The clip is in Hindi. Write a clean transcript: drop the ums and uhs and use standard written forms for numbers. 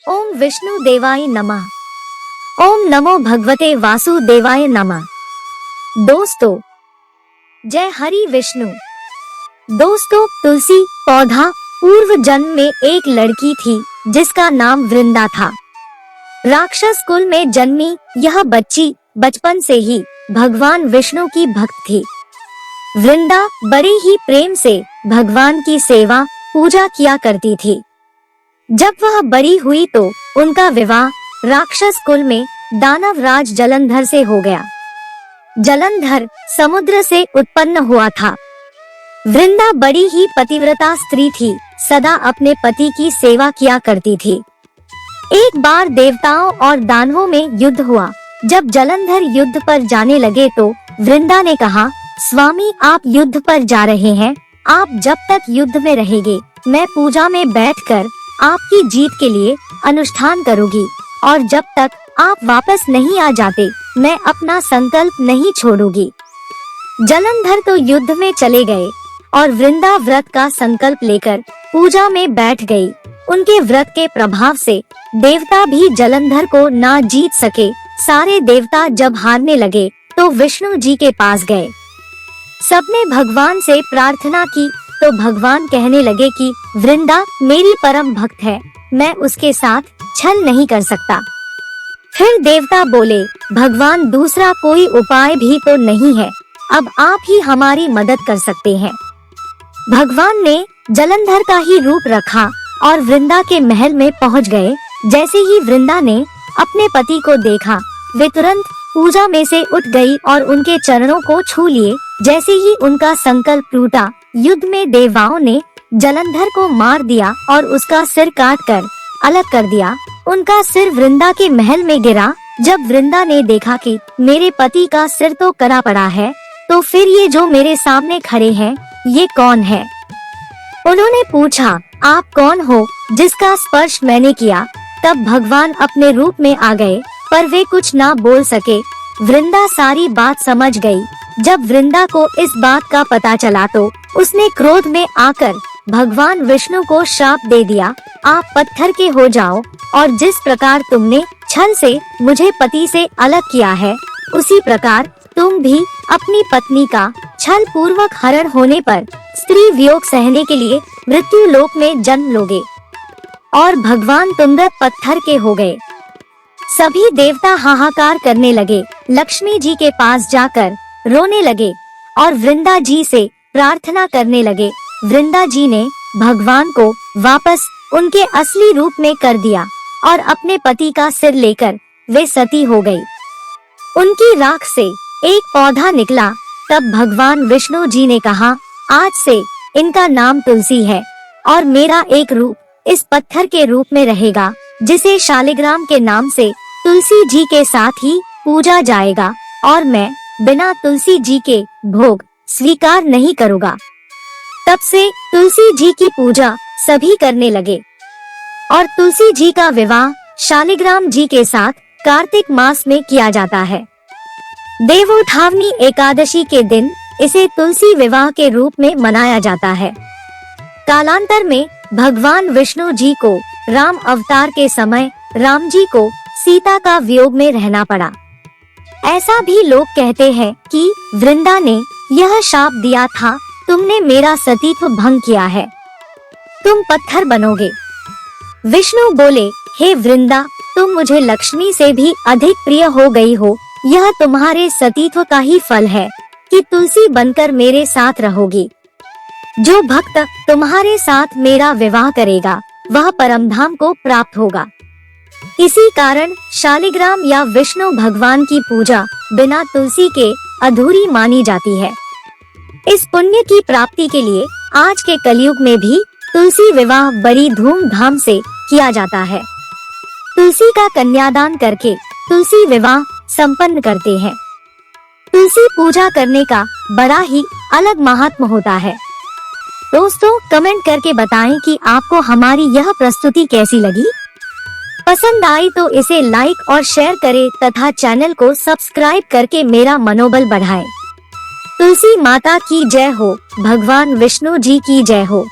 ओम विष्णु देवाय नमः। ओम नमो भगवते वासुदेवाय नमः। दोस्तों, जय हरि विष्णु। दोस्तों, तुलसी पौधा पूर्व जन्म में एक लड़की थी जिसका नाम वृंदा था। राक्षस कुल में जन्मी यह बच्ची बचपन से ही भगवान विष्णु की भक्त थी। वृंदा बड़े ही प्रेम से भगवान की सेवा पूजा किया करती थी। जब वह बड़ी हुई तो उनका विवाह राक्षस कुल में दानव राज जलंधर से हो गया। जलंधर समुद्र से उत्पन्न हुआ था। वृंदा बड़ी ही पतिव्रता स्त्री थी, सदा अपने पति की सेवा किया करती थी। एक बार देवताओं और दानवों में युद्ध हुआ। जब जलंधर युद्ध पर जाने लगे तो वृंदा ने कहा, स्वामी आप युद्ध पर जा रहे हैं, आप जब तक युद्ध में रहेंगे मैं पूजा में बैठकर आपकी जीत के लिए अनुष्ठान करूंगी, और जब तक आप वापस नहीं आ जाते मैं अपना संकल्प नहीं छोड़ूंगी। जलंधर तो युद्ध में चले गए और वृंदा व्रत का संकल्प लेकर पूजा में बैठ गई। उनके व्रत के प्रभाव से देवता भी जलंधर को ना जीत सके। सारे देवता जब हारने लगे तो विष्णु जी के पास गए। सबने भगवान से प्रार्थना की तो भगवान कहने लगे कि वृंदा मेरी परम भक्त है, मैं उसके साथ छल नहीं कर सकता। फिर देवता बोले, भगवान दूसरा कोई उपाय भी तो नहीं है, अब आप ही हमारी मदद कर सकते हैं। भगवान ने जलंधर का ही रूप रखा और वृंदा के महल में पहुंच गए। जैसे ही वृंदा ने अपने पति को देखा, वे तुरंत पूजा में से उठ गई और उनके चरणों को छू लिए। जैसे ही उनका संकल्प टूटा, युद्ध में देवताओं ने जलंधर को मार दिया और उसका सिर काट कर अलग कर दिया। उनका सिर वृंदा के महल में गिरा। जब वृंदा ने देखा कि मेरे पति का सिर तो कटा पड़ा है, तो फिर ये जो मेरे सामने खड़े हैं ये कौन है? उन्होंने पूछा, आप कौन हो जिसका स्पर्श मैंने किया? तब भगवान अपने रूप में आ गए, पर वे कुछ ना बोल सके। वृंदा सारी बात समझ गई। जब वृंदा को इस बात का पता चला तो उसने क्रोध में आकर भगवान विष्णु को श्राप दे दिया, आप पत्थर के हो जाओ, और जिस प्रकार तुमने छल से मुझे पति से अलग किया है, उसी प्रकार तुम भी अपनी पत्नी का छल पूर्वक हरण होने पर स्त्री वियोग सहने के लिए मृत्यु लोक में जन्म लोगे। और भगवान तुंदर पत्थर के हो गए। सभी देवता हाहाकार करने लगे, लक्ष्मी जी के पास जाकर रोने लगे और वृंदा जी से प्रार्थना करने लगे। वृंदा जी ने भगवान को वापस उनके असली रूप में कर दिया और अपने पति का सिर लेकर वे सती हो गई। उनकी राख से एक पौधा निकला। तब भगवान विष्णु जी ने कहा, आज से इनका नाम तुलसी है और मेरा एक रूप इस पत्थर के रूप में रहेगा, जिसे शालिग्राम के नाम से तुलसी जी के साथ ही पूजा जाएगा, और मैं बिना तुलसी जी के भोग स्वीकार नहीं करूँगा। तब से तुलसी जी की पूजा सभी करने लगे और तुलसी जी का विवाह शालिग्राम जी के साथ कार्तिक मास में किया जाता है। देवोठावनी एकादशी के दिन इसे तुलसी विवाह के रूप में मनाया जाता है। कालांतर में भगवान विष्णु जी को राम अवतार के समय राम जी को सीता का वियोग में रहना पड़ा। ऐसा भी लोग कहते हैं कि वृंदा ने यह शाप दिया था, तुमने मेरा सतीत्व भंग किया है, तुम पत्थर बनोगे। विष्णु बोले, हे वृंदा, तुम मुझे लक्ष्मी से भी अधिक प्रिय हो गई हो। यह तुम्हारे सतीत्व का ही फल है कि तुलसी बनकर मेरे साथ रहोगी। जो भक्त तुम्हारे साथ मेरा विवाह करेगा वह परमधाम को प्राप्त होगा। इसी कारण शालिग्राम या विष्णु भगवान की पूजा बिना तुलसी के अधूरी मानी जाती है। इस पुण्य की प्राप्ति के लिए आज के कलयुग में भी तुलसी विवाह बड़ी धूमधाम से किया जाता है। तुलसी का कन्यादान करके तुलसी विवाह संपन्न करते हैं। तुलसी पूजा करने का बड़ा ही अलग महात्म होता है। दोस्तों, कमेंट करके बताएं कि आपको हमारी यह प्रस्तुति कैसी लगी। पसंद आई तो इसे लाइक और शेयर करें तथा चैनल को सब्सक्राइब करके मेरा मनोबल बढ़ाएं। तुलसी माता की जय हो, भगवान विष्णु जी की जय हो।